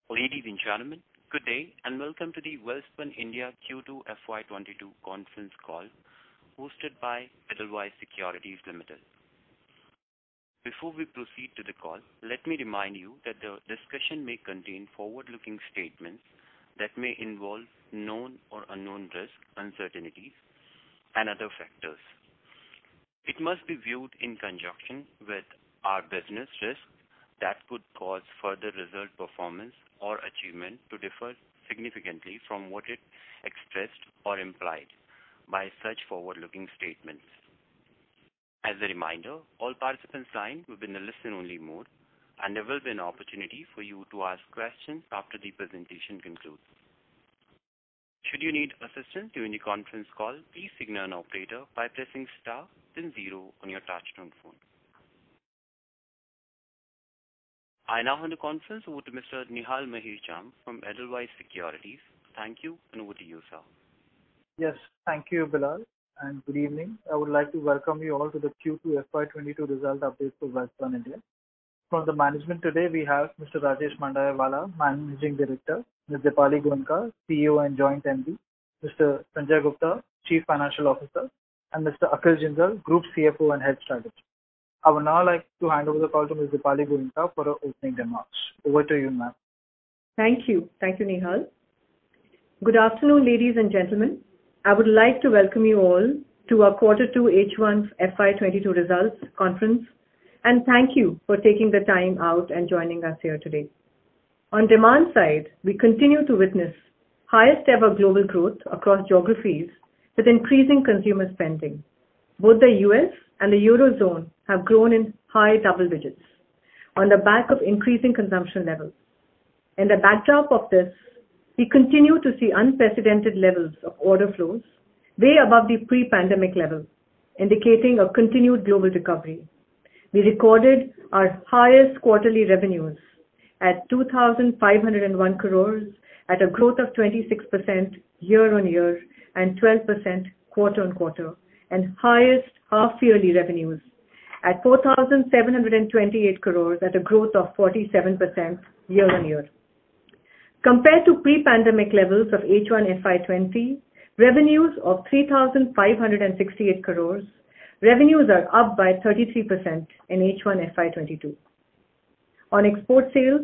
Ladies and gentlemen, good day and welcome to the Welspun India Q2 FY22 conference call hosted by Edelweiss Securities Limited. Before we proceed to the call, let me remind you that the discussion may contain forward-looking statements that may involve known or unknown risks, uncertainties, and other factors. It must be viewed in conjunction with our business risks that could cause further result performance or achievement to differ significantly from what it expressed or implied by such forward-looking statements. As a reminder, all participants' lines will be in a listen-only mode, and there will be an opportunity for you to ask questions after the presentation concludes. Should you need assistance during the conference call, please signal an operator by pressing star then 0 on your touchtone phone. I now hand the conference over to Mr. Nihal Mahesh Jham from Edelweiss Securities. Thank you, and over to you, sir. Yes, thank you, Bilal, and good evening. I would like to welcome you all to the Q2 FY22 result update for Welspun India. From the management today, we have Mr. Rajesh Mandayawala, Managing Director, Ms. Dipali Goenka, CEO and Joint MD, Mr. Sanjay Gupta, Chief Financial Officer, and Mr. Akhil Jindal, Group CFO and Head Strategy. I would now like to hand over the call to Ms. Dipali Goenka for her opening remarks. Over to you, ma'am. Thank you. Thank you, Nihal. Good afternoon, ladies and gentlemen. I would like to welcome you all to our Quarter 2 H1 FY22 results conference, and thank you for taking the time out and joining us here today. On demand side, we continue to witness highest ever global growth across geographies with increasing consumer spending. Both the US and the Eurozone have grown in high double digits on the back of increasing consumption levels. In the backdrop of this, we continue to see unprecedented levels of order flows, way above the pre-pandemic level, indicating a continued global recovery. We recorded our highest quarterly revenues at 2,501 crores at a growth of 26% year-on-year and 12% quarter-on-quarter, and highest half-yearly revenues at 4,728 crores at a growth of 47% year-on-year. Compared to pre-pandemic levels of H1 FY20, revenues of 3,568 crores, revenues are up by 33% in H1 FY22. On export sales,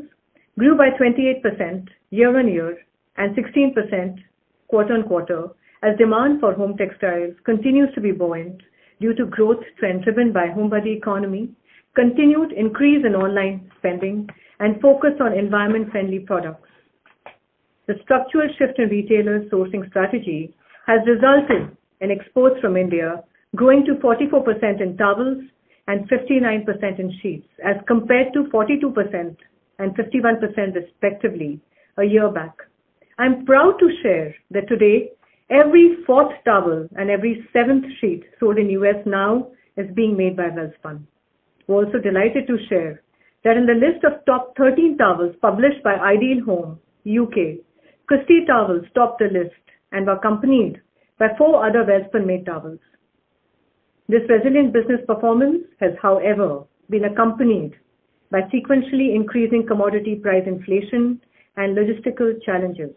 grew by 28% year-on-year and 16% quarter-on-quarter as demand for home textiles continues to be buoyant due to growth trend driven by home body economy, continued increase in online spending, and focus on environment-friendly products. The structural shift in retailers' sourcing strategy has resulted in exports from India growing to 44% in towels and 59% in sheets as compared to 42% and 51% respectively a year back. I'm proud to share that today, every fourth towel and every seventh sheet sold in US now is being made by Welspun. We're also delighted to share that in the list of top 13 towels published by Ideal Home, UK, Christy Towels topped the list and were accompanied by 4 other Welspun-made towels. This resilient business performance has, however, been accompanied by sequentially increasing commodity price inflation and logistical challenges.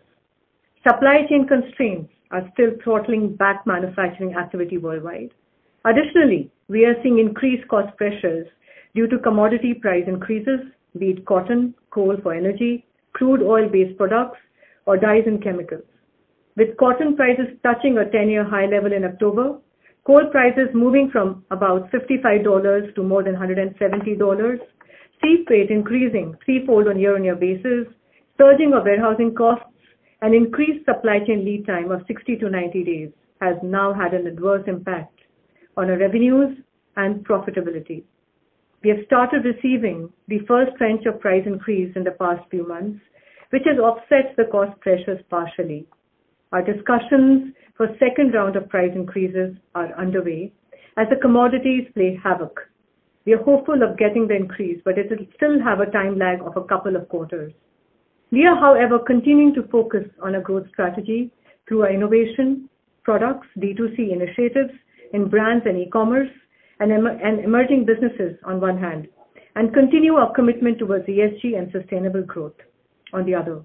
Supply chain constraints are still throttling back manufacturing activity worldwide. Additionally, we are seeing increased cost pressures due to commodity price increases, be it cotton, coal for energy, crude oil-based products, or dyes and chemicals. With cotton prices touching a 10-year high level in October, coal prices moving from about $55 to more than $170, sea freight increasing threefold on year-on-year basis, surging of warehousing costs, and increased supply chain lead time of 60 to 90 days has now had an adverse impact on our revenues and profitability. We have started receiving the first tranche of price increase in the past few months, which has offset the cost pressures partially. Our discussions for second round of price increases are underway as the commodities play havoc. We are hopeful of getting the increase, but it will still have a time lag of a couple of quarters. We are, however, continuing to focus on a growth strategy through our innovation, products, D2C initiatives in brands and e-commerce, and emerging businesses on one hand, and continue our commitment towards ESG and sustainable growth. on the other.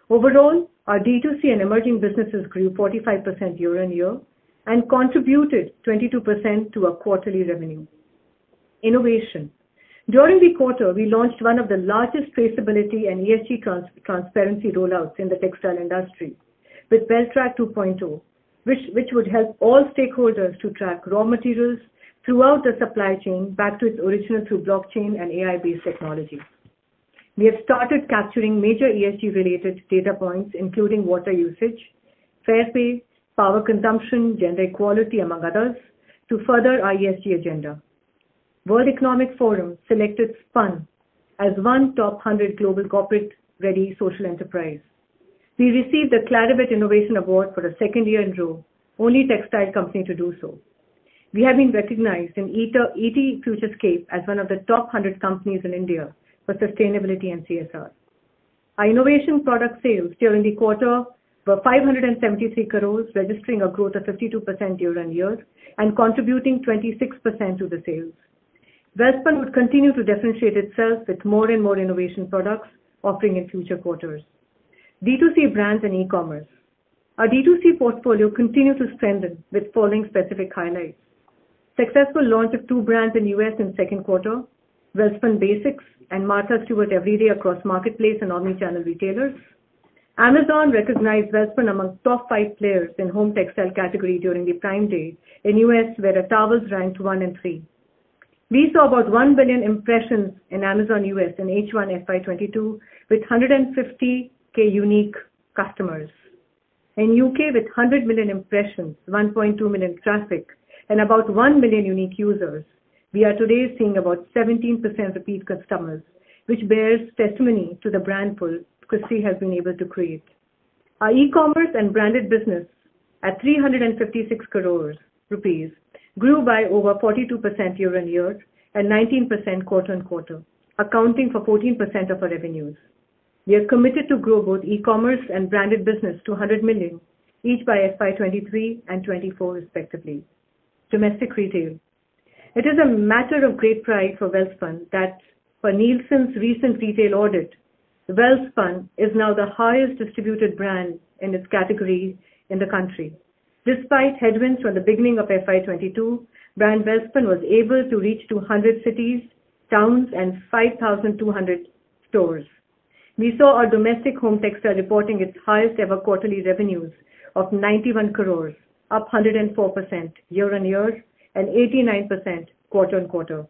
Overall, our D2C and emerging businesses grew 45% year-on-year and contributed 22% to our quarterly revenue. Innovation. During the quarter, we launched one of the largest traceability and ESG transparency rollouts in the textile industry with WellTrack 2.0, which would help all stakeholders to track raw materials throughout the supply chain back to its original through blockchain and AI-based technology. We have started capturing major ESG-related data points, including water usage, fair pay, power consumption, gender equality, among others, to further our ESG agenda. World Economic Forum selected Spun as one top 100 global corporate-ready social enterprise. We received the Clarivate Innovation Award for the second year in a row, only textile company to do so. We have been recognized in ET Futurescape as one of the top 100 companies in India for sustainability and CSR. Our innovation product sales during the quarter were 573 crores, registering a growth of 52% year-on-year and contributing 26% to the sales. Welspun would continue to differentiate itself with more and more innovation products offering in future quarters. D2C brands and e-commerce. Our D2C portfolio continued to strengthen with following specific highlights. Successful launch of 2 brands in US in second quarter, Welspun Basics and Martha Stewart Everyday across marketplace and omni-channel retailers. Amazon recognized Welspun among top 5 players in home textile category during the Prime Day in US, where our towels ranked 1 and 3. We saw about 1 billion impressions in Amazon US in H1 FY22 with 150k unique customers. In UK with 100 million impressions, 1.2 million traffic, and about 1 million unique users, we are today seeing about 17% repeat customers, which bears testimony to the brand pull Christie has been able to create. Our e-commerce and branded business at 356 crores rupees grew by over 42% year-on-year and 19% quarter-on-quarter, accounting for 14% of our revenues. We are committed to grow both e-commerce and branded business to 100 million, each by FY23 and 24 respectively. Domestic retail. It is a matter of great pride for Welspun that for Nielsen's recent retail audit, Welspun is now the highest distributed brand in its category in the country. Despite headwinds from the beginning of FY22, brand Welspun was able to reach 200 cities, towns and 5,200 stores. We saw our domestic home textile reporting its highest ever quarterly revenues of 91 crores, up 104% year-on-year and 89% quarter-on-quarter.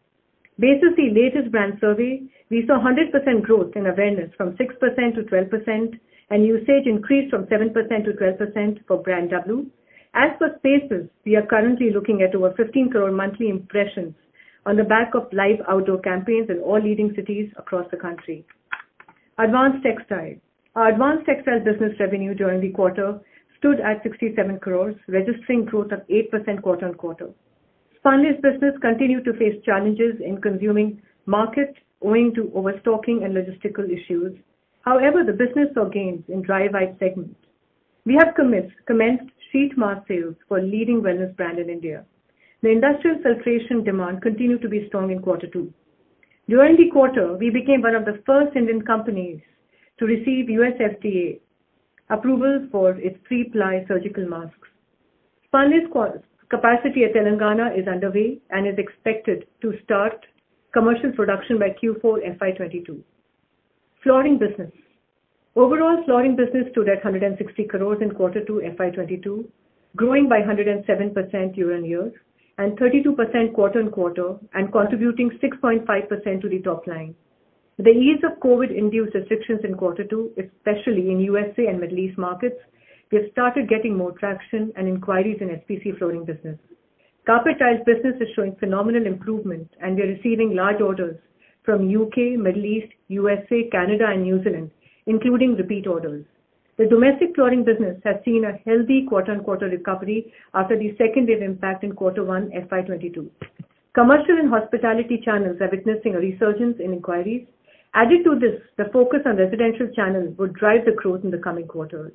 Based on the latest brand survey, we saw 100% growth in awareness from 6% to 12% and usage increased from 7% to 12% for brand W. As for Spaces, we are currently looking at over 15 crore monthly impressions on the back of live outdoor campaigns in all leading cities across the country. Advanced Textile. Our Advanced Textile business revenue during the quarter stood at 67 crores, registering growth of 8% quarter-on-quarter. Spunlace business continued to face challenges in consuming market owing to overstocking and logistical issues. However, the business saw gains in dry white segment. We have commenced sheet mask sales for leading wellness brand in India. The industrial filtration demand continued to be strong in quarter 2. During the quarter, we became one of the first Indian companies to receive US FDA approval for its 3-ply surgical masks. Spunlace capacity at Telangana is underway and is expected to start commercial production by Q4 FY22. Flooring business. Overall, flooring business stood at 160 crores in quarter 2 FY22, growing by 107% year-on-year and 32% quarter-on-quarter and contributing 6.5% to the top line. With the ease of COVID-induced restrictions in quarter 2, especially in USA and Middle East markets, we have started getting more traction and inquiries in SPC flooring business. Carpet tiles business is showing phenomenal improvement and we are receiving large orders from UK, Middle East, USA, Canada and New Zealand, including repeat orders. The domestic flooring business has seen a healthy quarter-on-quarter recovery after the second wave impact in quarter 1 FY22. Commercial and hospitality channels are witnessing a resurgence in inquiries. Added to this, the focus on residential channels would drive the growth in the coming quarters.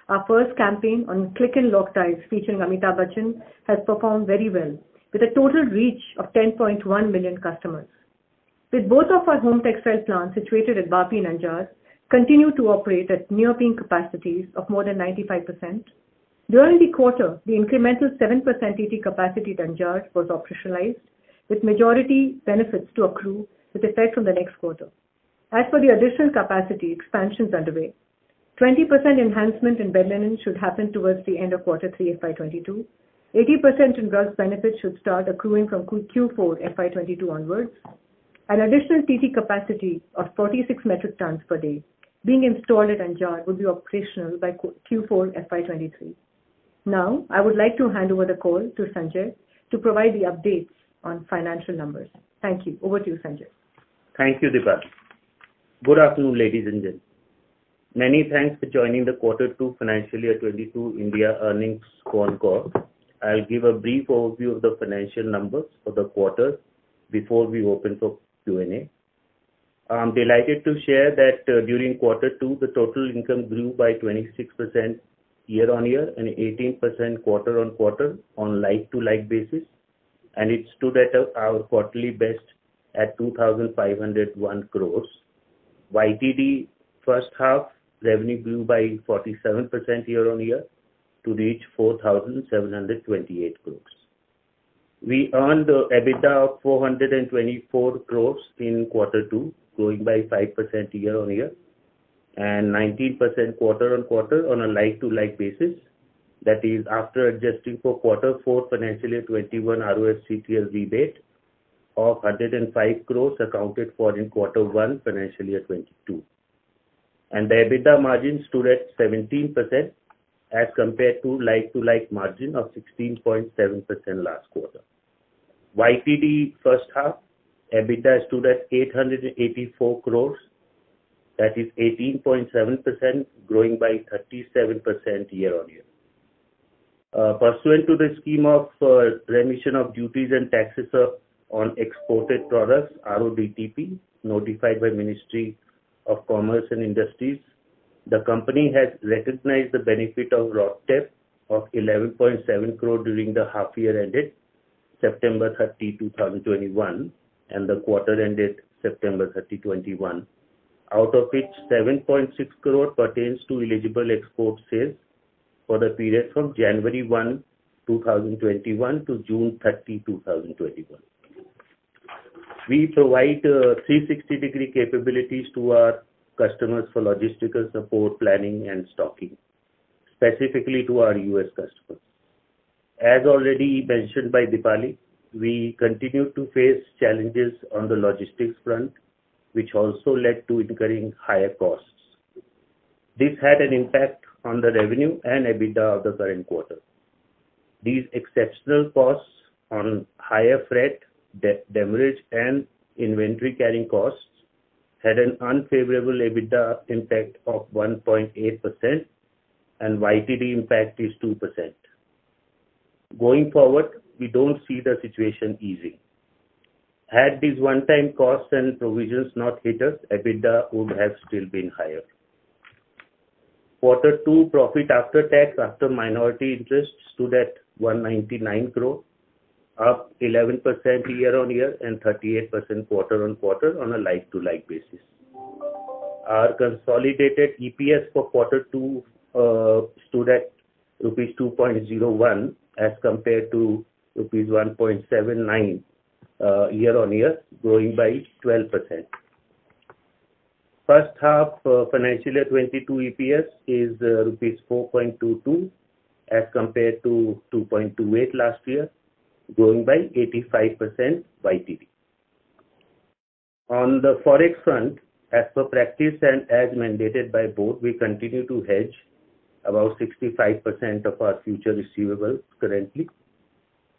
Our first campaign on Click and Lock tiles featuring Amitabh Bachchan has performed very well with a total reach of 10.1 million customers. With both of our home textile plants situated at Vapi and Anjar, continue to operate at near-peak capacities of more than 95%. During the quarter, the incremental 7% TT capacity at Anjar was operationalized, with majority benefits to accrue with effect from the next quarter. As for the additional capacity, expansions underway. 20% enhancement in bed linen should happen towards the end of Q3 FY22. 80% in drugs benefits should start accruing from Q4 FY22 onwards. An additional TT capacity of 46 metric tons per day being installed at Anjar will be operational by Q4 FY23. Now, I would like to hand over the call to Sanjay to provide the updates on financial numbers. Thank you. Over to you, Sanjay. Thank you, Deepa. Good afternoon, ladies and gentlemen. Many thanks for joining the Q2 Financial Year 22 India earnings call. I'll give a brief overview of the financial numbers for the quarter before we open for Q&A. I'm delighted to share that during Q2, the total income grew by 26% year-on-year and 18% quarter-on-quarter on like-to-like basis, and it stood at our quarterly best at 2,501 crores. YTD first half revenue grew by 47% year-on-year to reach 4,728 crores. We earned EBITDA of 424 crores in Q2, growing by 5% year-on-year and 19% quarter-on-quarter on a like-to-like basis. That is after adjusting for Q4 Financial Year 21 RoSCTL rebate of 105 crores accounted for in Q1 Financial Year 22. And the EBITDA margin stood at 17% as compared to like-to-like margin of 16.7% last quarter. YTD first half, EBITDA stood at 884 crores, that is 18.7%, growing by 37% year-on-year. Pursuant to the scheme of remission of duties and taxes on exported products, RoDTEP, notified by Ministry of Commerce and Industries, the company has recognized the benefit of RoDTEP of 11.7 crore during the half year ended September 30, 2021 and the quarter ended September 30, 2021, out of which 7.6 crore pertains to eligible export sales for the period from January 1, 2021 to June 30, 2021. We provide 360-degree capabilities to our customers for logistical support, planning and stocking, specifically to our US customers. As already mentioned by Deepali, we continue to face challenges on the logistics front, which also led to incurring higher costs. This had an impact on the revenue and EBITDA of the current quarter. These exceptional costs on higher freight, demurrage and inventory carrying costs had an unfavorable EBITDA impact of 1.8% and YTD impact is 2%. Going forward, we don't see the situation easing. Had these one-time costs and provisions not hit us, EBITDA would have still been higher. Q2 profit after tax after minority interest stood at 199 crore, up 11% year-on-year and 38% quarter-on-quarter on a like-to-like basis. Our consolidated EPS for Q2 stood at rupees 2.01 as compared to rupees 1.79 year-on-year, growing by 12%. First half financial year 22 EPS is rupees 4.22 as compared to 2.28 last year, growing by 85% YTD. On the forex front, as per practice and as mandated by board, we continue to hedge about 65% of our future receivables currently.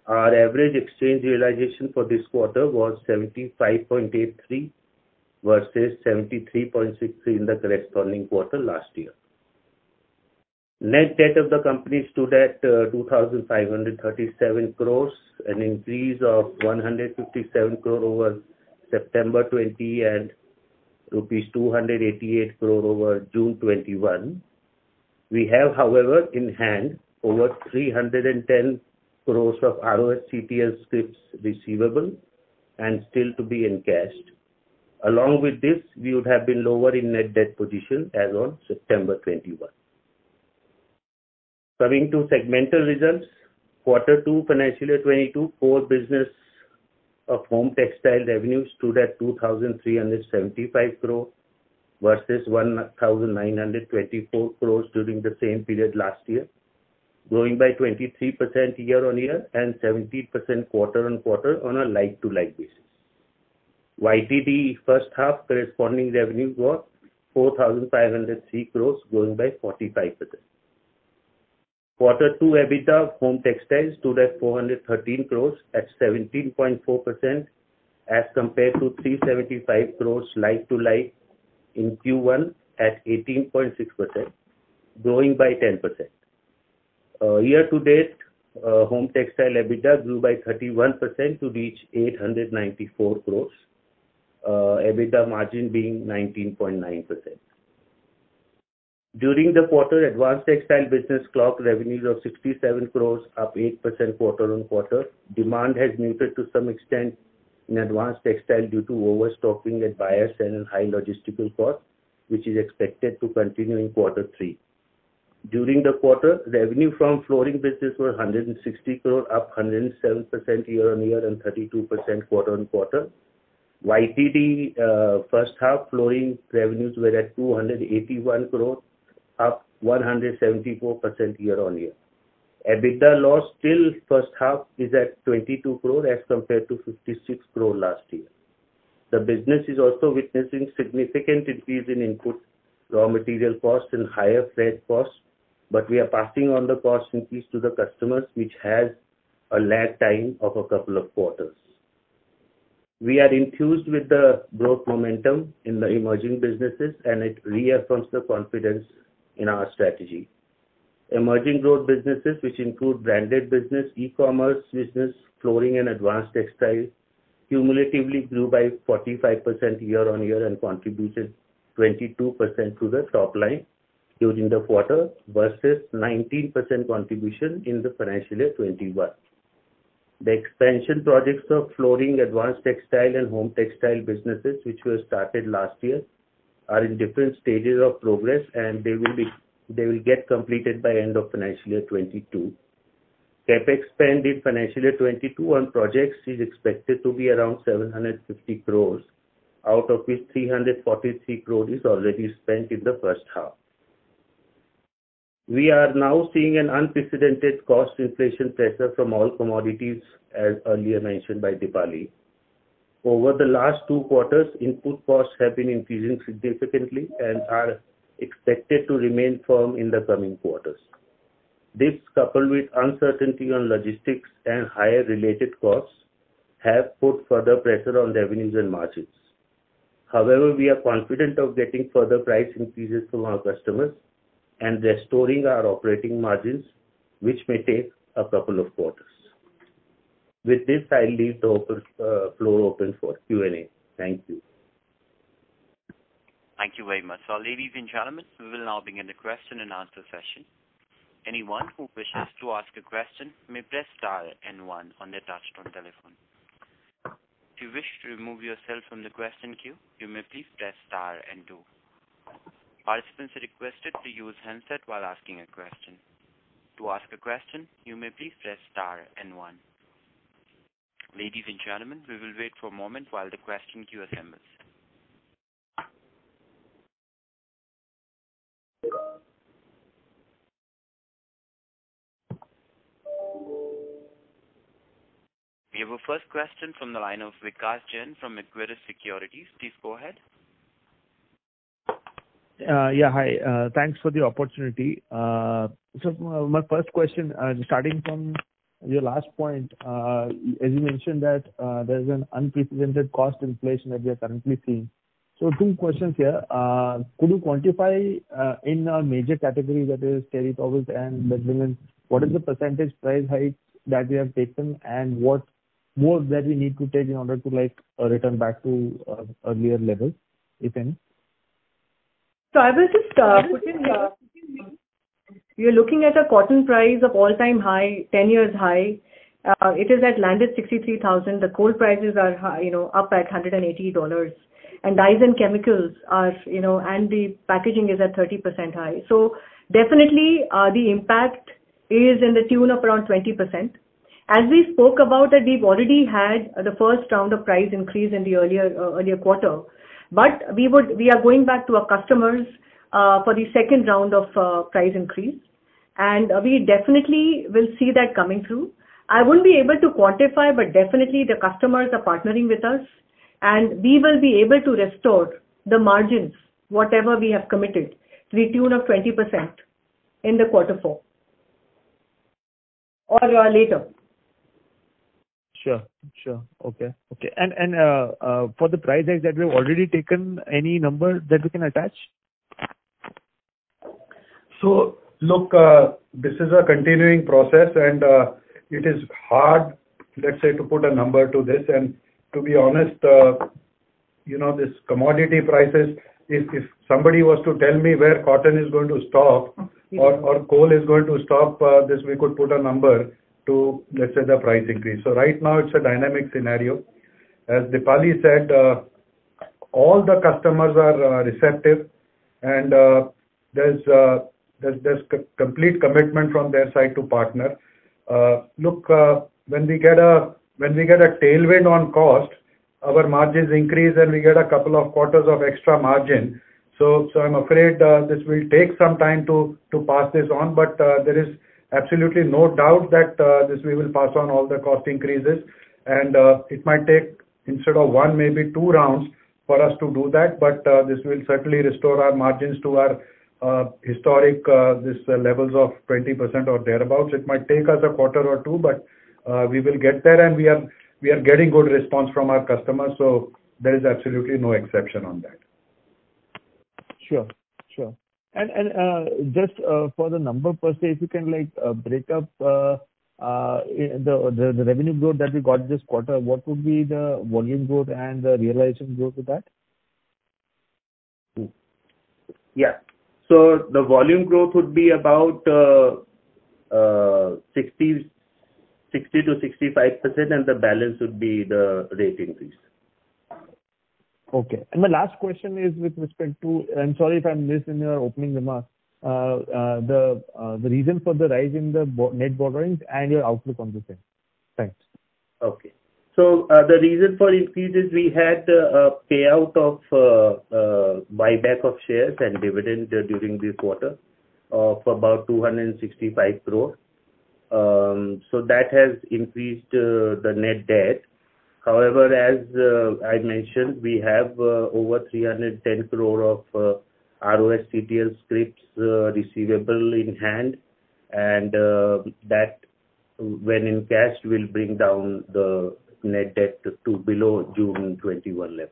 Our average exchange realization for this quarter was 75.83 versus 73.63 in the corresponding quarter last year. Net debt of the company stood at 2,537 crores, an increase of 157 crore over September 20 and rupees 288 crore over June 21. We have, however, in hand over 310 crores of RoSCTL scrips receivable and still to be encashed. Along with this, we would have been lower in net debt position as on September 21. Coming to segmental results, Quarter 2 financial year 22 core business of home textile revenue stood at 2,375 crore versus 1,924 crores during the same period last year, growing by 23% year-on-year and 17% quarter-on-quarter on a like-to-like basis. YTD first half corresponding revenue was 4,503 crores, growing by 45%. Quarter 2 EBITDA of home textiles stood at 413 crores at 17.4% as compared to 375 crores like-to-like in Q1 at 18.6%, growing by 10%. Year-to-date, home textile EBITDA grew by 31% to reach 894 crores, EBITDA margin being 19.9%. During the quarter, advanced textile business clocked revenues of 67 crores, up 8% quarter-on-quarter. Demand has muted to some extent in advanced textile due to overstocking at buyers and high logistical costs, which is expected to continue in quarter 3. During the quarter, revenue from flooring business was 160 crore, up 107% year-on-year and 32% quarter-on-quarter. YTD first half flooring revenues were at 281 crore, up 174% year-on-year. EBITDA loss till first half is at 22 crore as compared to 56 crore last year. The business is also witnessing significant increase in input raw material costs and higher freight costs, but we are passing on the cost increase to the customers, which has a lag time of a couple of quarters. We are enthused with the growth momentum in the emerging businesses, and it reaffirms the confidence in our strategy. Emerging growth businesses, which include branded business, e-commerce business, flooring and advanced textiles, cumulatively grew by 45% year-on-year and contributed 22% to the top line during the quarter versus 19% contribution in the financial year 21. The expansion projects of flooring, advanced textile and home textile businesses, which were started last year, are in different stages of progress, and they will get completed by end of financial year 22. CapEx spend in financial year 22 on projects is expected to be around 750 crores, out of which 343 crores is already spent in the first half. We are now seeing an unprecedented cost inflation pressure from all commodities, as earlier mentioned by Dipali. Over the last 2 quarters, input costs have been increasing significantly and are expected to remain firm in the coming quarters. This, coupled with uncertainty on logistics and higher related costs, have put further pressure on revenues and margins. However, we are confident of getting further price increases from our customers and restoring our operating margins, which may take a couple of quarters. With this, I'll leave the floor open for Q&A. Thank you. Thank you very much. So, ladies and gentlemen, we will now begin the question and answer session. Anyone who wishes to ask a question may press star and 1 on their touchtone telephone. If you wish to remove yourself from the question queue, you may please press star and 2. Participants are requested to use handset while asking a question. To ask a question, you may please press star and 1. Ladies and gentlemen, we will wait for a moment while the question queue assembles. We have a first question from the line of Vikas Jain from Equirus Securities. Please go ahead. Hi. Thanks for the opportunity. So my first question, starting from your last point, as you mentioned that there's an unprecedented cost inflation that we are currently seeing. So 2 questions here. Could you quantify in our major category, that is terry towels and bed linen, what is the percentage price hike that we have taken, and what more that we need to take in order to return back to earlier levels, if any? So I will just put in here. You're looking at a cotton price of all-time high, 10 years high. It is at landed 63,000. The coal prices are high, up at $180. and dyes and chemicals are, and the packaging is at 30% high. So definitely the impact is in the tune of around 20%. As we spoke about that, we've already had the first round of price increase in the earlier quarter, but we are going back to our customers for the second round of price increase, and we definitely will see that coming through. I wouldn't be able to quantify, but definitely the customers are partnering with us, and we will be able to restore the margins, whatever we have committed, to the tune of 20% in the quarter 4 or later. Sure. Okay. And for the price hikes that we've already taken, any number that we can attach? So look, this is a continuing process, and it is hard, let's say, to put a number to this. And to be honest, this commodity prices, if somebody was to tell me where cotton is going to stop or coal is going to stop, this we could put a number to, let's say, the price increase. So right now it's a dynamic scenario. As Dipali said, all the customers are receptive, and there's complete commitment from their side to partner. Look, when we get a tailwind on cost, our margins increase and we get a couple of quarters of extra margin. So I'm afraid this will take some time to pass this on, but there is absolutely no doubt that this we will pass on all the cost increases, and it might take, instead of 1, maybe 2 rounds for us to do that, but this will certainly restore our margins to our historic levels of 20% or thereabouts. It might take us a quarter or 2, but we will get there, and we are getting good response from our customers, so there is absolutely no exception on that. Sure. And just for the number per se, if you can break up the revenue growth that we got this quarter, what would be the volume growth and the realization growth with that? Yeah. So the volume growth would be about 60 to 65%, and the balance would be the rate increase. Okay. And my last question is with respect to, I'm sorry if I missed in your opening remarks, the reason for the rise in the net borrowings and your outlook on the same. Thanks. Okay. So the reason for increase is we had a payout of buyback of shares and dividend during this quarter of about 265 crore. So that has increased the net debt. However, as I mentioned, we have over 310 crore of ROSCTL scrips receivable in hand, and that, when in cash, will bring down the net debt to below June 21 level.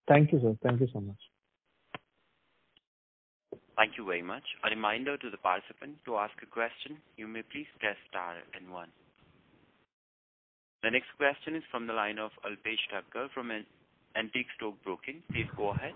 Thank you, sir. Thank you so much. Thank you very much. A reminder to the participant, to ask a question, you may please press star and 1. The next question is from the line of Alpesh Thakkar from Antique Stock Broking. Please go ahead.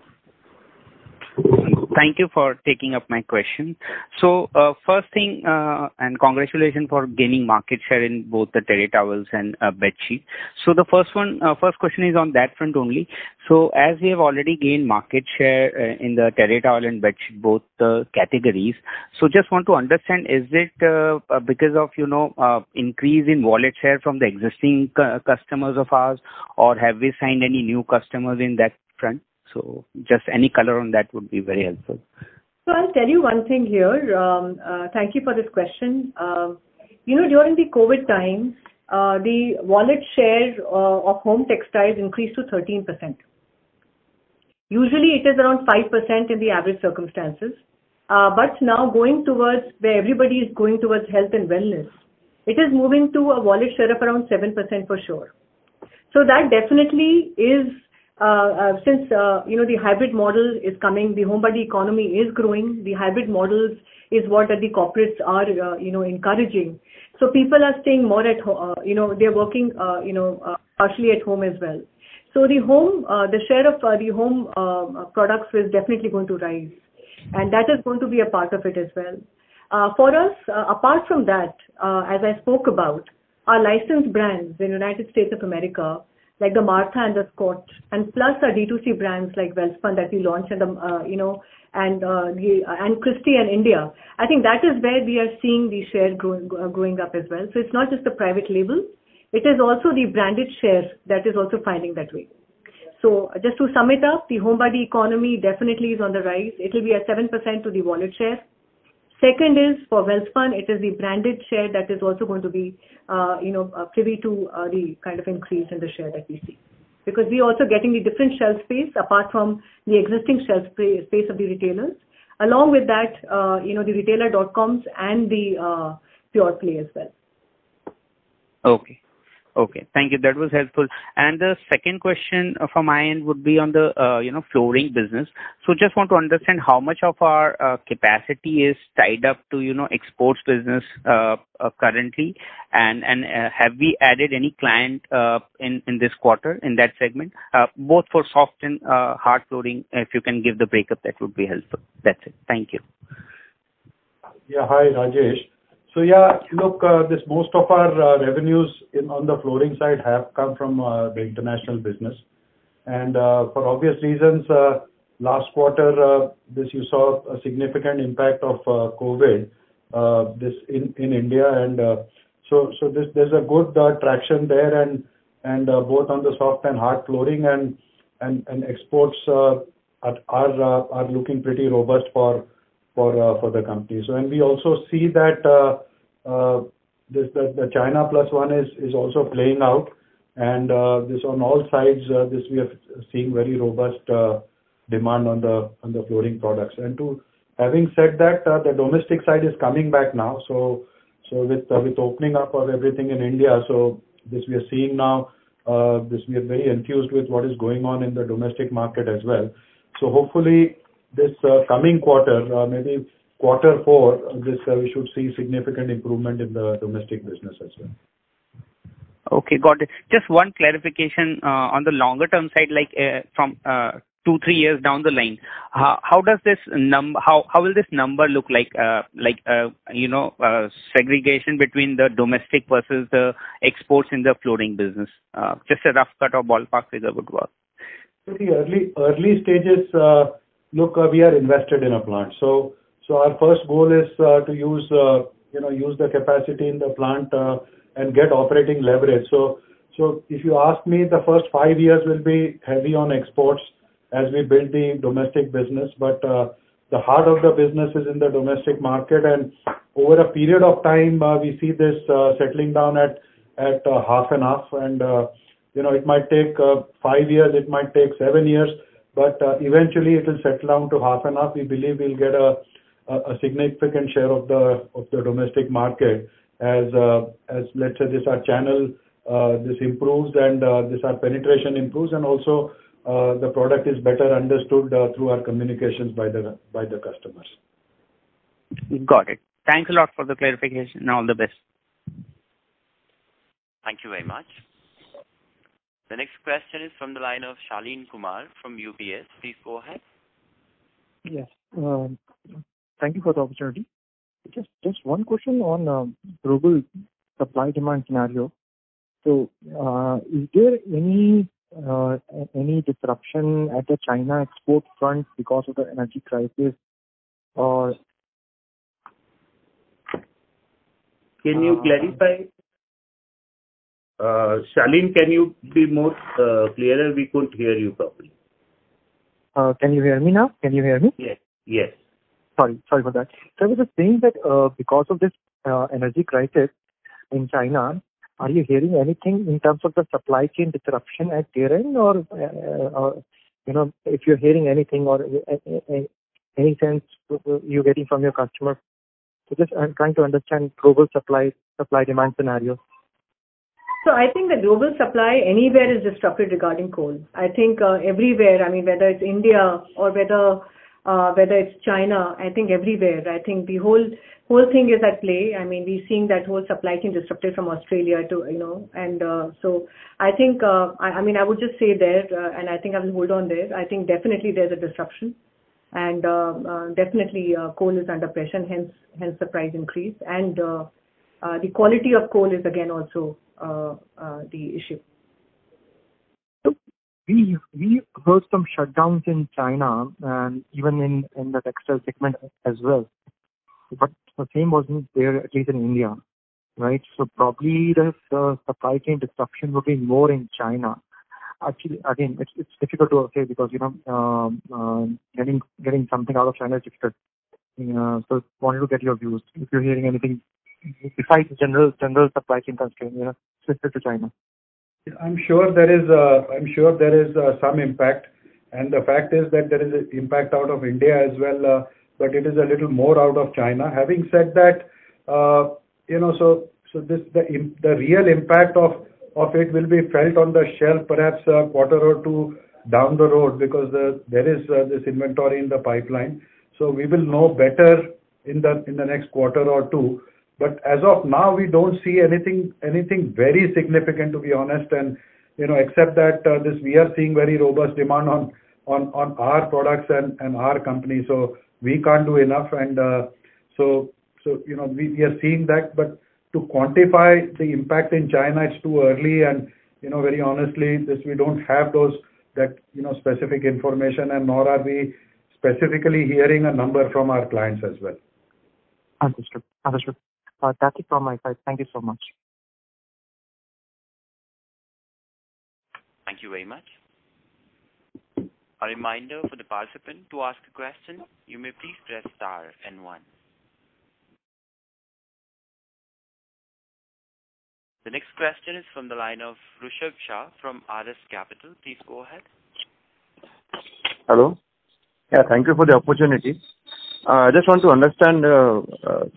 Thank you for taking up my question. So first thing, and congratulations for gaining market share in both the terry towels and bedsheet. So the first question is on that front only. So as we have already gained market share in the terry towel and bedsheet, both the categories, so just want to understand, is it because of increase in wallet share from the existing customers of ours, or have we signed any new customers in that front? So just any color on that would be very helpful. So I'll tell you one thing here. Thank you for this question. During the COVID time, the wallet share of home textiles increased to 13%. Usually it is around 5% in the average circumstances. But now going towards where everybody is going towards health and wellness, it is moving to a wallet share of around 7% for sure. So that definitely is, since the hybrid model is coming, the home body economy is growing. The hybrid models is what the corporates are encouraging. So people are staying more at home. They're working partially at home as well. So the share of the home products is definitely going to rise, and that is going to be a part of it as well. For us, apart from that, as I spoke about, our licensed brands in the United States of America, like the Martha and the Scott, and plus our D2C brands like Welspun that we launched and and Christie and India. I think that is where we are seeing the share growing up as well. So it's not just the private label, it is also the branded share that is also finding that way. So just to sum it up, the homebody economy definitely is on the rise. It will be at 7% to the wallet share. Second is for Welspun, it is the branded share that is also going to be, privy to the kind of increase in the share that we see. Because we are also getting the different shelf space apart from the existing shelf space of the retailers. Along with that, the retailer.coms and the pure play as well. Okay. Thank you. That was helpful. And the second question from my end would be on the, flooring business. So just want to understand how much of our capacity is tied up to, exports business currently, and have we added any client in this quarter in that segment, both for soft and hard flooring? If you can give the breakup, that would be helpful. That's it. Thank you. Yeah. Hi, Rajesh. So yeah, look, most of our revenues on the flooring side have come from the international business, and for obvious reasons, last quarter you saw a significant impact of COVID in India, and so there's a good traction there, and both on the soft and hard flooring, and exports are looking pretty robust for the company. So, and we also see that the China Plus One is also playing out, and this on all sides. We are seeing very robust demand on the flooring products. And having said that, the domestic side is coming back now. So with opening up of everything in India, so this we are seeing now. We are very enthused with what is going on in the domestic market as well. So hopefully this coming quarter, maybe quarter 4, we should see significant improvement in the domestic business as well. Okay, got it. Just one clarification on the longer term side, like from 2-3 years down the line, how does this how will this number look like? Segregation between the domestic versus the exports in the flooring business. Just a rough cut or ballpark figure would work. The early stages, we are invested in a plant. So our first goal is to use the capacity in the plant and get operating leverage. So if you ask me, the first 5 years will be heavy on exports as we build the domestic business, but the heart of the business is in the domestic market, and over a period of time, we see this settling down at half and half, and it might take 5 years, it might take 7 years, but eventually it will settle down to half and half. We believe we'll get a significant share of the domestic market as let's say this our channel this improves, and this our penetration improves, and also the product is better understood through our communications by the customers. Got it. Thanks a lot for the clarification, and all the best. Thank you very much. The next question is from the line of Shaleen Kumar from UBS. Please go ahead. Yes. Thank you for the opportunity. Just one question on global supply demand scenario. So, is there any disruption at the China export front because of the energy crisis, or? Can you clarify? Shaleen, can you be more clearer? We couldn't hear you properly. Can you hear me now? Can you hear me? Yes. Sorry for that. So I was just saying that because of this energy crisis in China, are you hearing anything in terms of the supply chain disruption at their end, or if you're hearing anything, or any sense you're getting from your customer? So just I'm trying to understand global supply demand scenario. So I think the global supply anywhere is disrupted regarding coal. I think everywhere, I mean, whether it's India or whether it's China, I think everywhere. I think the whole thing is at play. I mean, we're seeing that whole supply chain disrupted from Australia to, and so I think, I would just say there, and I think I will hold on there. I think definitely there's a disruption, and definitely coal is under pressure, hence the price increase, and the quality of coal is again also the issue. we heard some shutdowns in China and even in the textile segment as well. But the same wasn't there, at least in India, right? So probably the supply chain disruption would be more in China. Actually, again, it's difficult to say because getting something out of China is difficult. So wanted to get your views if you're hearing anything besides general supply chain constraint, specific to China. I'm sure there is some impact, and the fact is that there is an impact out of India as well, but it is a little more out of China. Having said that, the real impact of it will be felt on the shelf perhaps a quarter or two down the road because there is this inventory in the pipeline. So we will know better in the next quarter or two. But as of now, we don't see anything very significant, to be honest. And except that we are seeing very robust demand on our products and our company. So we can't do enough. And we are seeing that. But to quantify the impact in China, it's too early. And very honestly, we don't have that specific information, and nor are we specifically hearing a number from our clients as well. Understood. That's it from my side. Thank you so much. Thank you very much. A reminder for the participant to ask a question, you may please press star and 1. The next question is from the line of Rushabh Shah from RS Capital. Please go ahead. Hello. Yeah, thank you for the opportunity. I just want to understand,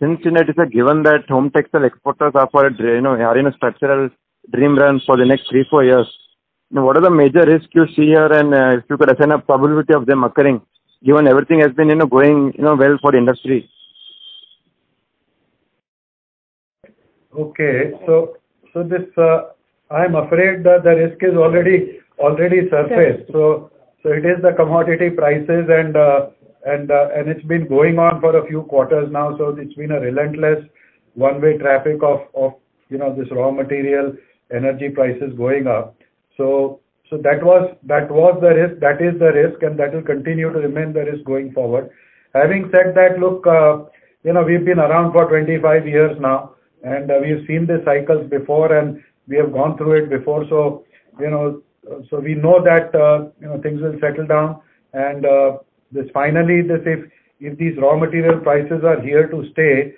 since it is a given that home textile exporters are are in a structural dream run for the next 3-4 years. What are the major risks you see here, and if you could assign a probability of them occurring, given everything has been going well for the industry? Okay, so this I'm afraid that the risk is already surfaced. So it is the commodity prices and it's been going on for a few quarters now. So it's been a relentless one-way traffic of this raw material, energy prices going up. So that was the risk. That is the risk, and that will continue to remain the risk going forward. Having said that, look, we've been around for 25 years now, and we've seen the cycles before, and we have gone through it before. So so we know that things will settle down, and if these raw material prices are here to stay,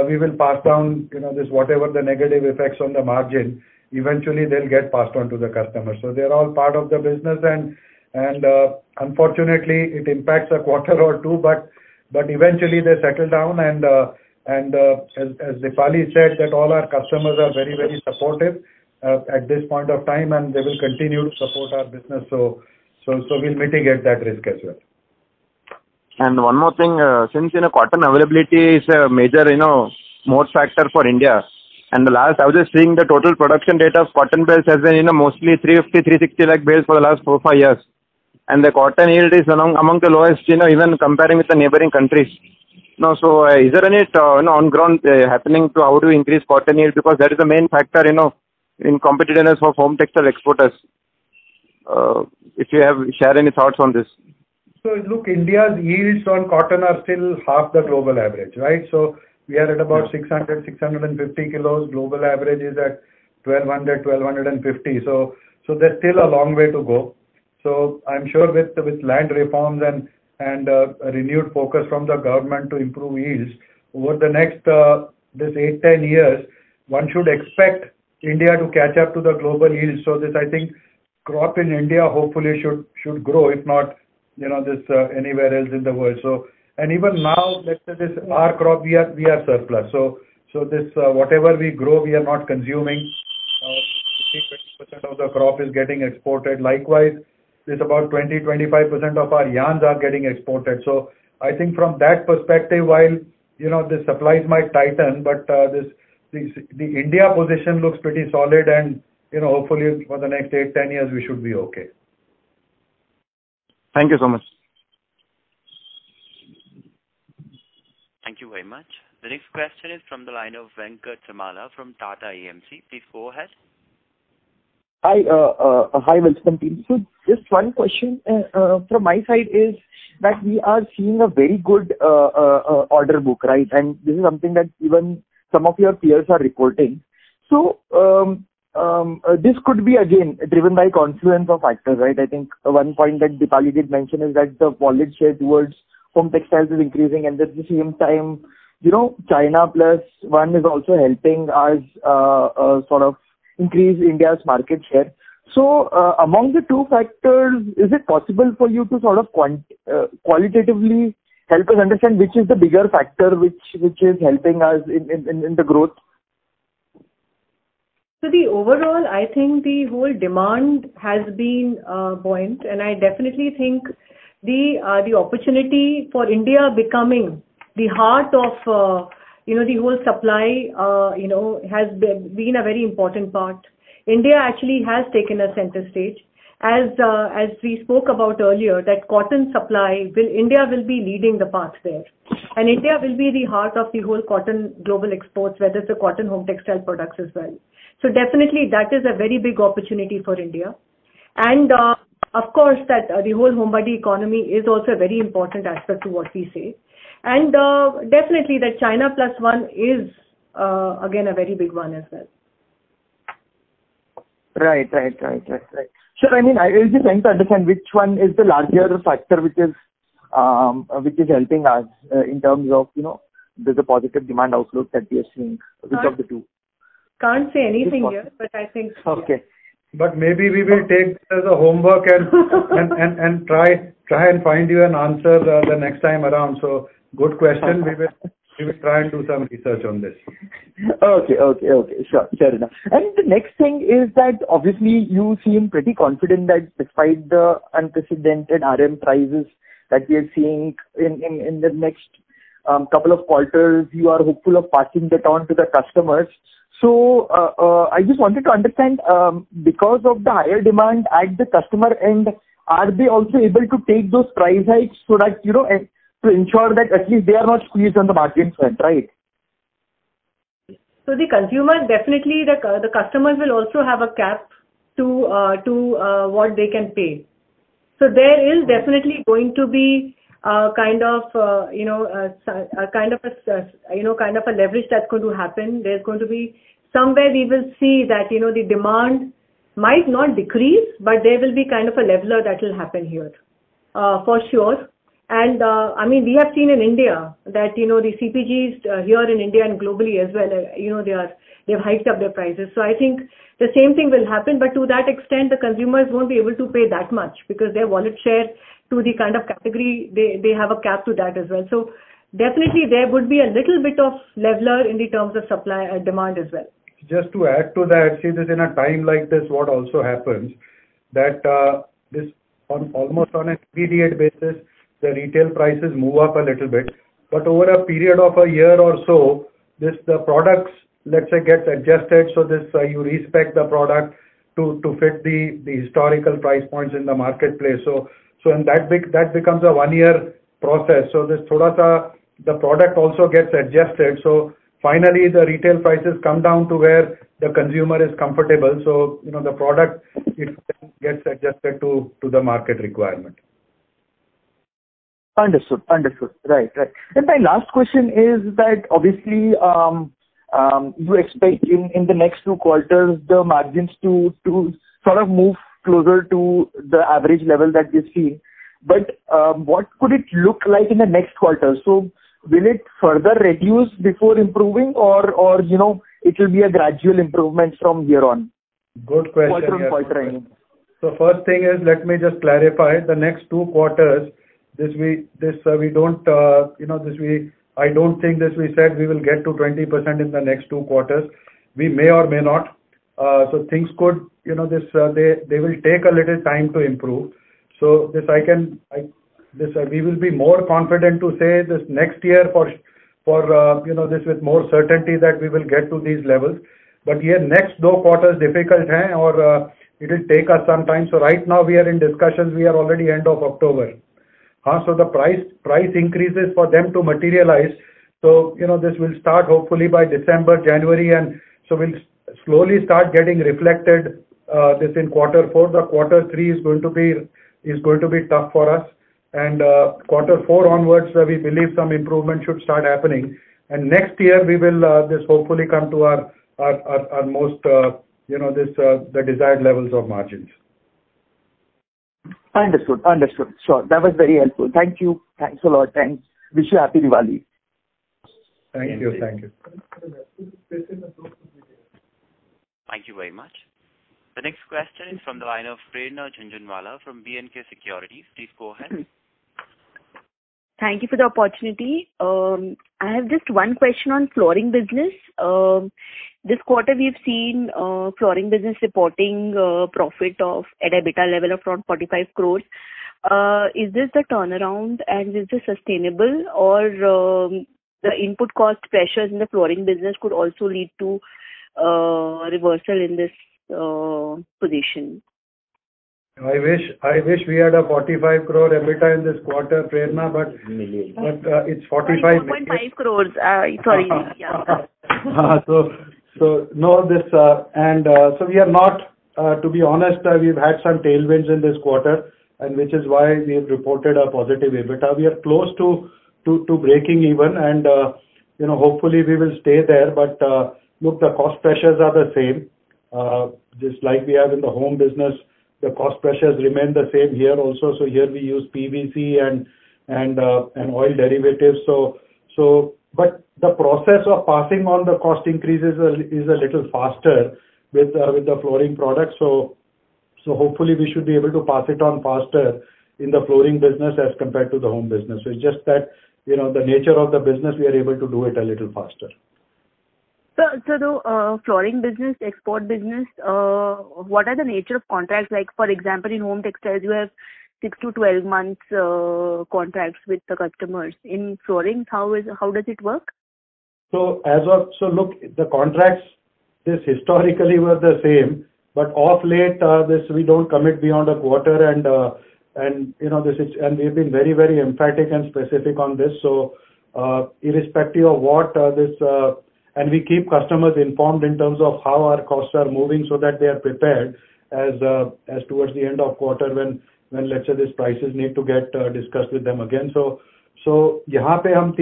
we will pass down whatever the negative effects on the margin. Eventually they'll get passed on to the customer. So they're all part of the business, and unfortunately it impacts a quarter or two, but eventually they settle down, and as Dipali said, that all our customers are very, very supportive at this point of time, and they will continue to support our business. So we'll mitigate that risk as well. And one more thing, since cotton availability is a major mode factor for India, and I was just seeing the total production rate of cotton bales has been mostly 350-360 lakh bales for the last 4-5 years, and the cotton yield is among the lowest even comparing with the neighboring countries. So is there any on ground happening to how to increase cotton yield, because that is the main factor in competitiveness for home textile exporters? If you share any thoughts on this. So look, India's yields on cotton are still half the global average, right? So we are at about 650 kilos. Global average is at 1250. So there's still a long way to go. So I'm sure with land reforms and a renewed focus from the government to improve yields over the next this 8-10 years, one should expect India to catch up to the global yields. So I think crop in India hopefully should grow, if not anywhere else in the world. So, and even now, let's say our crop, we are surplus. So this whatever we grow, we are not consuming. 20% of the crop is getting exported. Likewise, this about 20-25% of our yarns are getting exported. So I think from that perspective, while the supplies might tighten, but the India position looks pretty solid, and hopefully for the next 8-10 years we should be okay. Thank you so much. Thank you very much. The next question is from the line of Venkat Samala from Tata AMC. Please go ahead. Hi, Welspun team. So just one question from my side is that we are seeing a very good order book, right? And this is something that even some of your peers are reporting. So this could be again driven by confluence of factors, right? I think one point that Dipali did mention is that the wallet share towards home textiles is increasing, and at the same time, China plus one is also helping us sort of increase India's market share. So among the two factors, is it possible for you to sort of qualitatively help us understand which is the bigger factor which is helping us in the growth? So the overall, I think the whole demand has been buoyant, and I definitely think the opportunity for India becoming the heart of the whole supply has been a very important part. India actually has taken a center stage. As we spoke about earlier, that cotton supply India will be leading the path there, and India will be the heart of the whole cotton global exports, whether it's the cotton home textile products as well. So definitely that is a very big opportunity for India, and of course that the whole homebody economy is also a very important aspect to what we say, and definitely that China plus one is again a very big one as well. Right. Sure. I mean, I was just trying to understand which one is the larger factor which is helping us in terms of the positive demand outlook that we are seeing. Which of the two? Can't say anything here, but I think okay. Yeah. But maybe we will take this as a homework and try and find you an answer the next time around. So good question. We will try and do some research on this. Okay. Sure, fair enough. And the next thing is that obviously you seem pretty confident that despite the unprecedented RM prices that we are seeing in the next couple of quarters, you are hopeful of passing that on to the customers. So I just wanted to understand, because of the higher demand at the customer end, are they also able to take those price hikes so that to ensure that at least they are not squeezed on the margin front, right? So the consumer, definitely the customers will also have a cap to what they can pay. So there is definitely going to be kind of a leverage that's going to happen. There's going to be somewhere we will see that the demand might not decrease, but there will be kind of a leveler that will happen here for sure. And I mean, we have seen in India that the CPGs here in India and globally as well, they've hiked up their prices. So I think the same thing will happen, but to that extent, the consumers won't be able to pay that much because their wallet share to the kind of category they have a cap to that as well. So definitely there would be a little bit of leveler in the terms of supply and demand as well. Just to add to that, see this in a time like this, what also happens that this almost on an immediate basis, the retail prices move up a little bit, but over a period of a year or so, the products, let's say, gets adjusted. So this you respect the product to fit the historical price points in the marketplace. So and that becomes a 1 year process. So this the product also gets adjusted. So finally the retail prices come down to where the consumer is comfortable. So the product it gets adjusted to the market requirement. Understood. Right. And my last question is that obviously you expect in the next 2 quarters the margins to sort of move closer to the average level that we've seen. But what could it look like in the next quarter? So will it further reduce before improving, or it will be a gradual improvement from here on? Good question. Quarter. So first thing is, let me just clarify the next 2 quarters. I don't think we said we will get to 20% in the next 2 quarters. We may or may not. So things could, they will take a little time to improve. So we will be more confident to say this next year for this with more certainty that we will get to these levels. But next 2 quarters difficult or it will take us some time. So right now we are in discussions. We are already end of October. So the price increases for them to materialize. So, this will start hopefully by December, January, and so we'll slowly start getting reflected this in quarter four. The quarter three is going to be tough for us. And quarter four onwards, we believe some improvement should start happening. And next year we will this hopefully come to our most the desired levels of margins. Understood. Sure. That was very helpful. Thank you. Thanks a lot. Thanks. Wish you happy Diwali. Thank you. Thank you very much. The next question is from the line of Prerna Jhunjhunwala from B&K Securities. Please go ahead. Thank you for the opportunity. I have just one question on flooring business. This quarter we've seen flooring business reporting profit at EBITDA level of around 45 crores. Is this the turnaround and is this sustainable, or the input cost pressures in the flooring business could also lead to reversal in this position? I wish we had a 45 crore EBITDA in this quarter, Prerna, but it's 45 million. 4.5 crores. Sorry. Yeah. So no, this so we are not. To be honest, we've had some tailwinds in this quarter, and which is why we have reported a positive EBITDA. We are close to breaking even, and hopefully we will stay there. But look, the cost pressures are the same, just like we have in the home business. The cost pressures remain the same here also. So here we use PVC and oil derivatives. But the process of passing on the cost increases is a little faster with the flooring products. So hopefully we should be able to pass it on faster in the flooring business as compared to the home business. So it's just that the nature of the business, we are able to do it a little faster. So the flooring business, export business, what are the nature of contracts? Like, for example, in home textiles, you have 6 to 12 months contracts with the customers. In flooring, how does it work? So look, the contracts this historically were the same, but of late we don't commit beyond a quarter, and we've been very, very emphatic and specific on this. So irrespective of what and we keep customers informed in terms of how our costs are moving so that they are prepared as towards the end of quarter when let's say these prices need to get discussed with them again. So यहाँ पे हम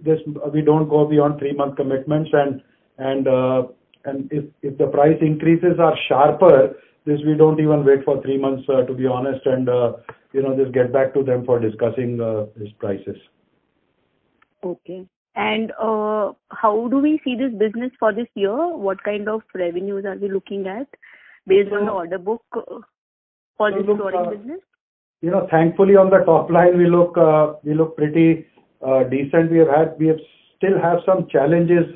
this we don't go beyond 3-month commitments, and if the price increases are sharper, this we don't even wait for 3 months to be honest, and just get back to them for discussing these prices. Okay. And how do we see this business for this year? What kind of revenues are we looking at based on the order book for this flooring business? Thankfully on the top line we look pretty decent. We still have some challenges.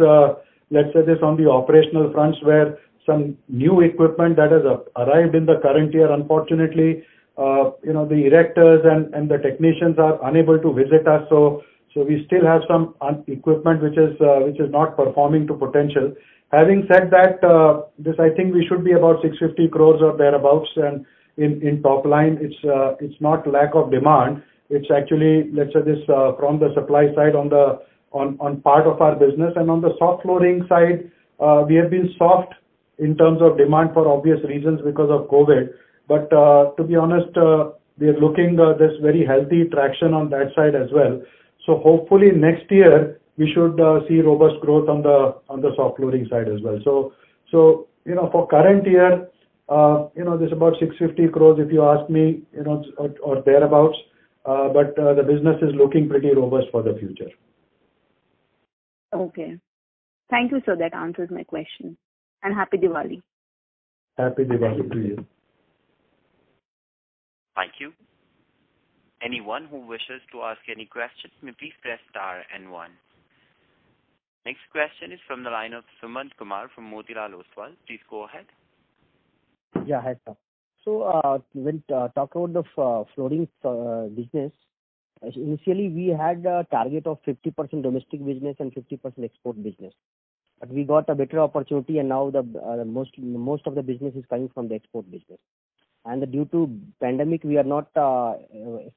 Let's say this on the operational fronts where some new equipment that has arrived in the current year. Unfortunately, the erectors and the technicians are unable to visit us. So we still have some equipment which is not performing to potential. Having said that, this I think we should be about 650 crores or thereabouts, and in top line, it's not lack of demand. It's actually, let's say this from the supply side on part of our business, and on the soft flooring side, we have been soft in terms of demand for obvious reasons because of COVID. But to be honest, we are looking this very healthy traction on that side as well. So hopefully next year we should see robust growth on the soft flooring side as well. So for current year, this about 650 crores if you ask me, or thereabouts. But the business is looking pretty robust for the future. Okay. Thank you, sir. That answers my question. And happy Diwali. Happy Diwali to you. Thank you. Anyone who wishes to ask any questions may please press star and 1. Next question is from the line of Sumant Kumar from Motilal Oswal. Please go ahead. Yeah, hi sir. So when talk about the flooring business, initially we had a target of 50% domestic business and 50% export business. But we got a better opportunity, and now the most of the business is coming from the export business. And due to pandemic, we are not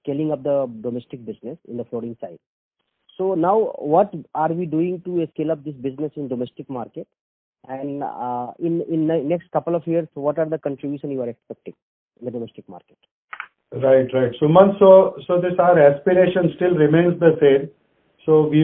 scaling up the domestic business in the flooring side. So now, what are we doing to scale up this business in domestic market? And in the next couple of years, what are the contribution you are expecting in the domestic market? Right. Sumant, so this our aspiration still remains the same. So we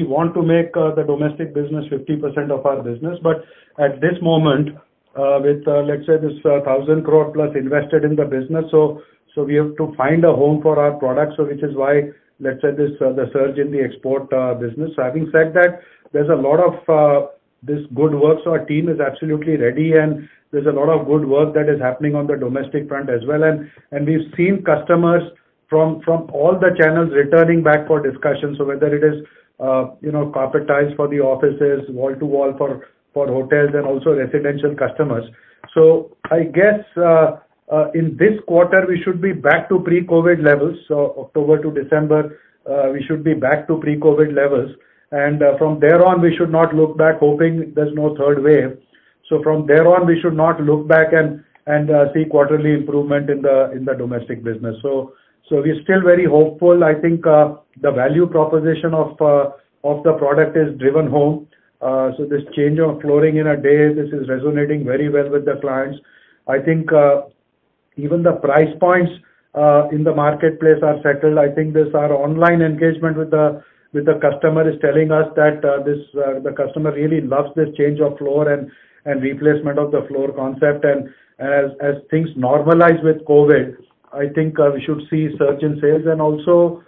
want to make the domestic business 50% of our business, but at this moment, with let's say this 1,000 crore plus invested in the business, so we have to find a home for our products. So which is why, let's say this the surge in the export business. So having said that, there's a lot of this good work. So our team is absolutely ready, and there's a lot of good work that is happening on the domestic front as well. And we've seen customers from all the channels returning back for discussion. So whether it is carpet tiles for the offices, wall to wall for hotels, and also residential customers. So I guess in this quarter we should be back to pre-COVID levels. So October to December we should be back to pre-COVID levels. And from there on, we should not look back, hoping there's no third wave. So from there on, we should not look back and see quarterly improvement in the domestic business. So we're still very hopeful. I think the value proposition of the product is driven home. So this change of flooring in a day, this is resonating very well with the clients. I think even the price points in the marketplace are settled. I think our online engagement with the customer is telling us that the customer really loves this change of floor and replacement of the floor concept. And as things normalize with COVID, I think we should see surge in sales. And also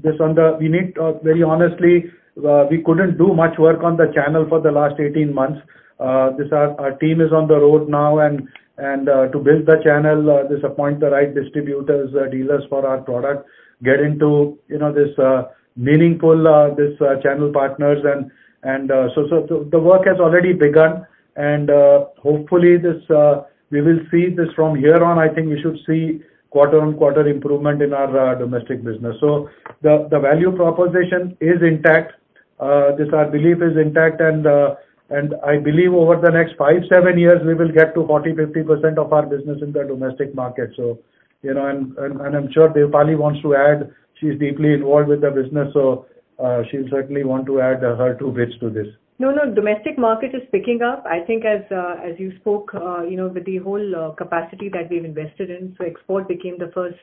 we need very honestly, we couldn't do much work on the channel for the last 18 months. Our team is on the road now, and to build the channel, appoint the right distributors, dealers for our product, get into this meaningful channel partners, and so the work has already begun, and hopefully we will see this from here on. I think we should see quarter-on-quarter improvement in our domestic business. So the value proposition is intact. Our belief is intact, and I believe over the next 5-7 years we will get to 40-50% of our business in the domestic market. So and I'm sure Devpali wants to add. She's deeply involved with the business, so she'll certainly want to add her 2 bits to this. No, domestic market is picking up. I think as you spoke, with the whole capacity that we've invested in, so export became the first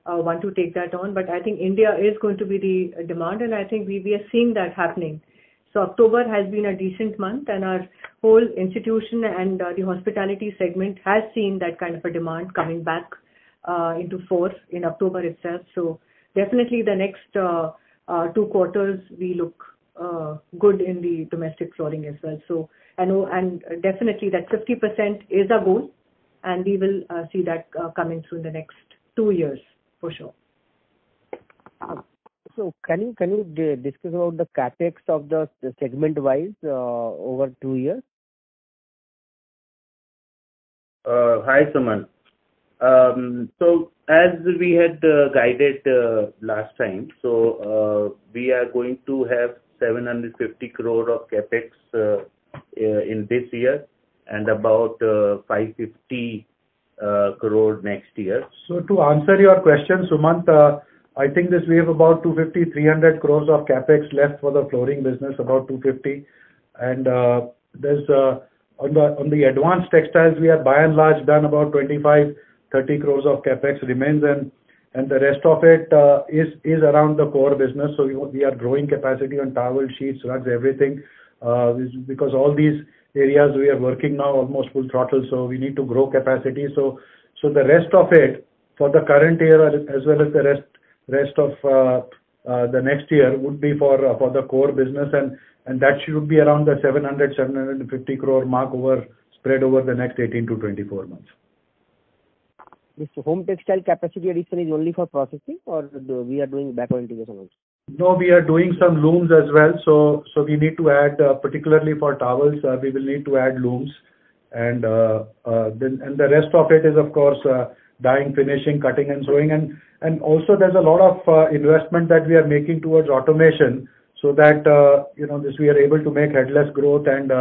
one to take that on. But I think India is going to be the demand, and I think we are seeing that happening. So October has been a decent month, and our whole institution and the hospitality segment has seen that kind of a demand coming back into force in October itself. So definitely the next 2 quarters we look good in the domestic flooring as well. So and definitely that 50% is our goal, and we will see that coming through in the next 2 years for sure. So can you discuss about the capex of the segment wise over 2 years? Hi, Suman. So as we had guided last time, so we are going to have 750 crore of capex in this year, and about 550 crore next year. So to answer your question, Sumant, I think we have about 250-300 crores of capex left for the flooring business, about 250, and there's on the advanced textiles we are by and large done. About 25-30 crores of capex remains, and the rest of it is around the core business. So we are growing capacity on towel, sheets, rugs, everything, because all these areas we are working now almost full throttle. So we need to grow capacity. So the rest of it for the current year as well as the rest of the next year would be for the core business, and that should be around the 750 crore mark spread over the next 18 to 24 months. This home textile capacity addition is only for processing, or we are doing backward integration also? No, we are doing some looms as well. So we need to add, particularly for towels, we will need to add looms, and the rest of it is of course dyeing, finishing, cutting, and sewing, and also there's a lot of investment that we are making towards automation, so that we are able to make headless growth and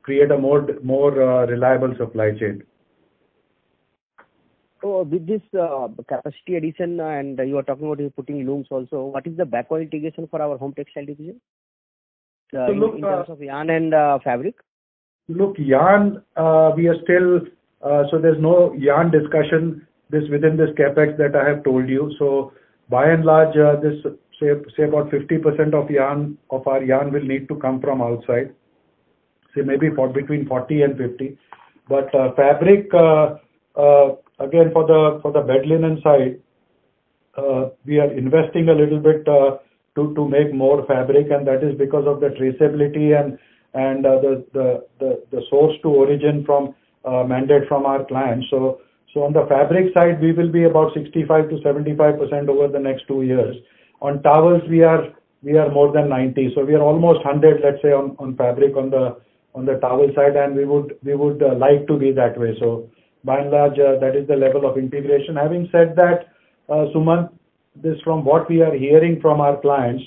create a more reliable supply chain. So with this capacity addition, and you are talking about putting looms also, what is the backward integration for our home textile division? in terms of yarn and fabric? Look, yarn, we are still, so there's no yarn discussion within this capex that I have told you. So by and large, this say about 50% of our yarn will need to come from outside. Say maybe between 40 and 50. But fabric, again for the bed linen side, we are investing a little bit to make more fabric, and that is because of the traceability and the source to origin from mandate from our clients. So on the fabric side, we will be about 65 to 75% over the next 2 years. On towels, we are more than 90. So we are almost 100, let's say, on fabric on the towel side, and we would like to be that way. So by and large, that is the level of integration. Having said that, Sumant, this from what we are hearing from our clients,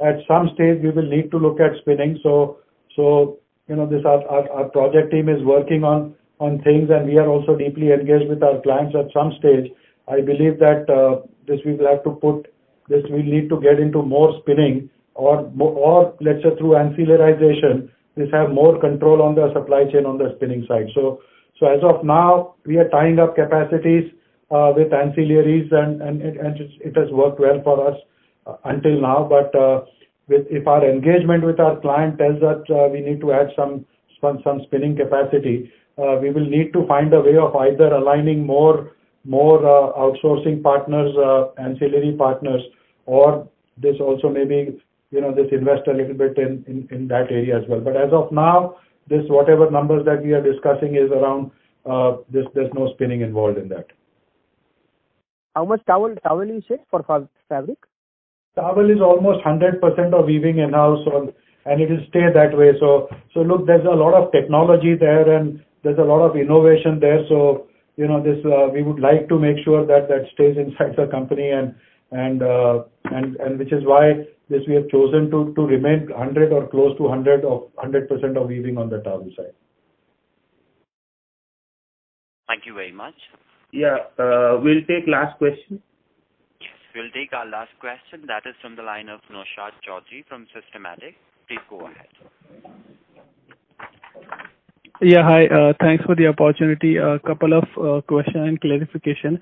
at some stage we will need to look at spinning. So this our project team is working on things, and we are also deeply engaged with our clients. At some stage, I believe that this we will have to put. This will need to get into more spinning or let's say through ancillarization, this have more control on the supply chain on the spinning side. So as of now, we are tying up capacities with ancillaries, and it has worked well for us until now. But if our engagement with our client tells us we need to add some spinning capacity, we will need to find a way of either aligning more outsourcing partners, ancillary partners, or this also maybe this invest a little bit in that area as well. But as of now, this whatever numbers that we are discussing is around there's no spinning involved in that. How much towel you said for fabric? Towel is almost 100% of weaving in-house, and it will stay that way. So look, there's a lot of technology there, and there's a lot of innovation there. So this we would like to make sure that stays inside the company, and which is why this we have chosen to remain 100 or close to 100% of weaving on the towel side. Thank you very much. Yeah, we'll take last question. Yes, we'll take our last question. That is from the line of Naushad Chaudhary from Systematic. Please go ahead. Yeah, hi. Thanks for the opportunity. A couple of question and clarification.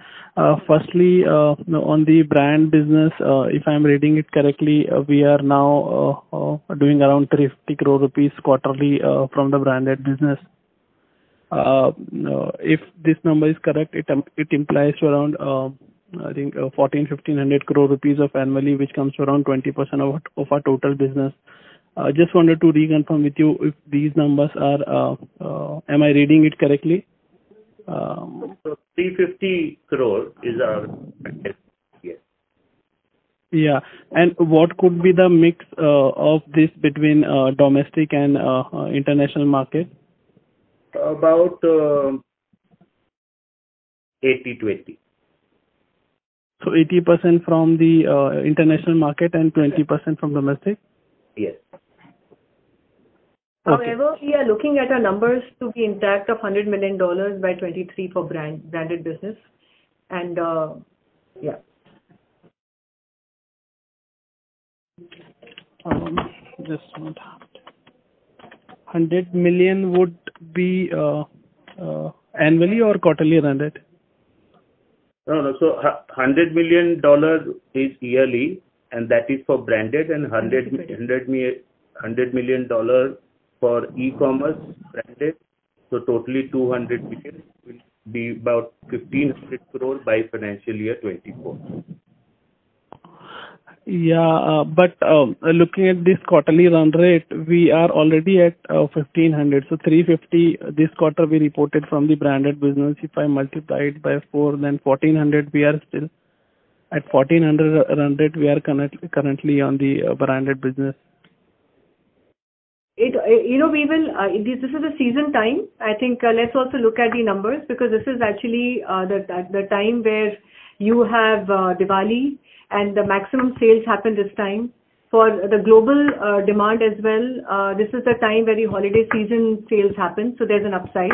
Firstly, on the brand business, if I'm reading it correctly, we are now doing around 350 crore rupees quarterly from the branded business. If this number is correct, it implies to around I think 1,400-1,500 crore rupees of annually, which comes to around 20% of our total business. Just wanted to reconfirm with you if these numbers are, am I reading it correctly? So 350 crore is our yes. Yeah, and what could be the mix of this between domestic and international market? About 80-20. So 80% from the international market and 20% from domestic? Yes. However, we are looking at our numbers to be intact of $100 million by 23 for branded business. And yeah. Just 100 million would be annually or quarterly run rate? No. So $100 million is yearly, and that is for branded, and $100 million for e-commerce branded. So totally 200 million will be about 1,500 crore by financial year 24. Yeah, but looking at this quarterly run rate, we are already at 1,500. So 350 this quarter we reported from the branded business. If I multiply it by 4, then 1,400. We are still at 1,400 run rate. We are currently on the branded business. We will. This is a season time. I think let's also look at the numbers, because this is actually the time where you have Diwali, and the maximum sales happen this time. For the global demand as well, this is the time where the holiday season sales happen, so there's an upside.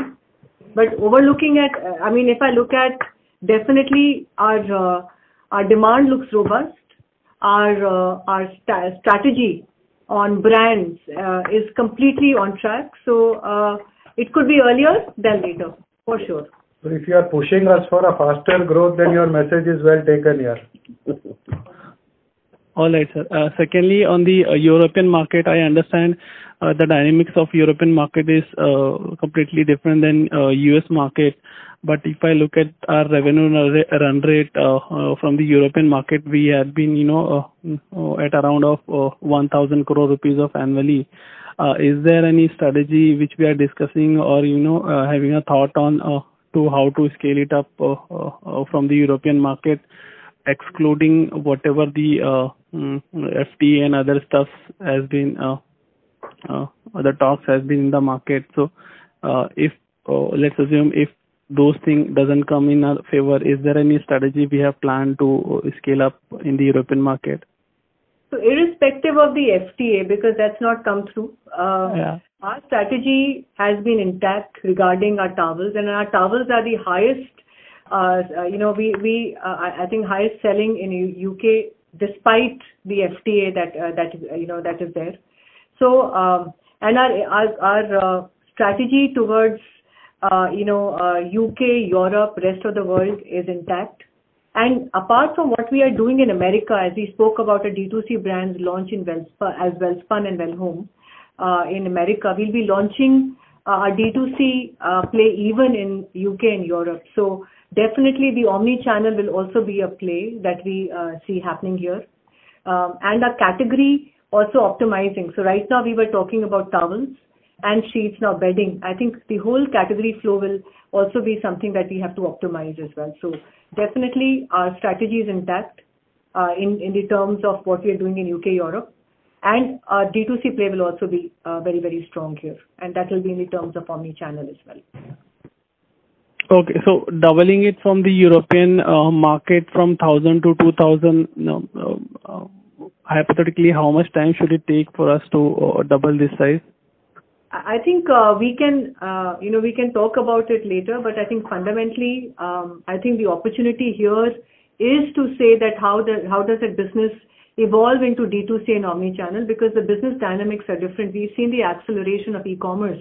But overlooking at, if I look at, definitely our demand looks robust. Our strategy on brands is completely on track. So it could be earlier than later, for sure. So if you are pushing us for a faster growth, then your message is well taken here. All right, sir. Secondly, on the European market, I understand the dynamics of European market is completely different than US market. But if I look at our revenue run rate from the European market, we had been, at around of 1,000 crore rupees of annually. Is there any strategy which we are discussing or, having a thought on to how to scale it up from the European market, excluding whatever the FTA and other stuff has been, other talks has been in the market. So if let's assume if those things doesn't come in our favor, is there any strategy we have planned to scale up in the European market? So irrespective of the FTA, because that's not come through, our strategy has been intact regarding our towels, and our towels are the highest, I think highest selling in UK despite the FTA that is there. So and our strategy towards UK, Europe, rest of the world is intact. And apart from what we are doing in America, as we spoke about a D2C brands launch in Welspun and Wellhome in America, we'll be launching our D2C play even in UK and Europe. So definitely the omni-channel will also be a play that we see happening here. And our category also optimizing. So right now we were talking about towels and sheets, now bedding. I think the whole category flow will also be something that we have to optimize as well. So definitely our strategy is intact in the terms of what we are doing in UK, Europe. And our D2C play will also be very, very strong here. And that will be in the terms of omni-channel as well. Okay, so doubling it from the European market from 1,000 to 2,000, hypothetically, how much time should it take for us to double this size? I think we can talk about it later, but I think fundamentally, I think the opportunity here is to say that how does a business evolve into D2C and omni-channel, because the business dynamics are different. We've seen the acceleration of e-commerce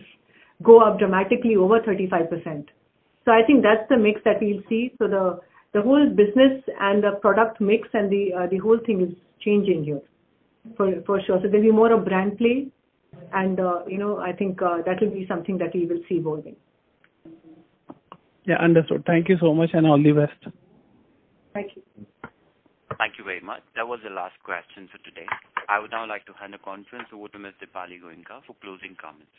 go up dramatically over 35%. So I think that's the mix that we'll see. So the whole business and the product mix and the whole thing is changing here for sure. So there'll be more of brand play, and I think that will be something that we will see evolving. Yeah, understood. Thank you so much, and all the best. Thank you. Thank you very much. That was the last question for today. I would now like to hand the conference over to Ms. Dipali Goenka for closing comments.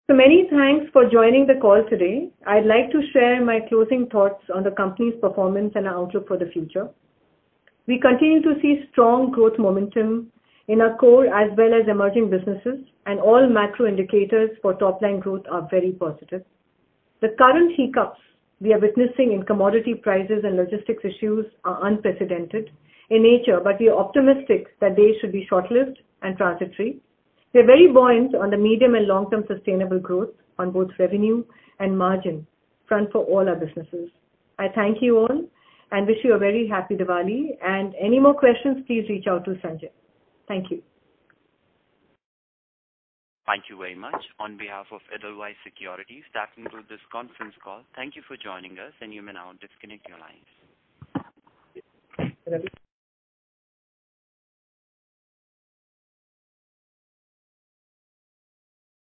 So many thanks for joining the call today. I'd like to share my closing thoughts on the company's performance and our outlook for the future. We continue to see strong growth momentum in our core as well as emerging businesses, and all macro indicators for top-line growth are very positive. The current hiccups we are witnessing in commodity prices and logistics issues are unprecedented in nature, but we are optimistic that they should be short-lived and transitory. We are very buoyant on the medium and long-term sustainable growth on both revenue and margin front for all our businesses. I thank you all and wish you a very happy Diwali. And any more questions, please reach out to Sanjay. Thank you. Thank you very much. On behalf of Edelweiss Securities, that concludes this conference call. Thank you for joining us, and you may now disconnect your lines.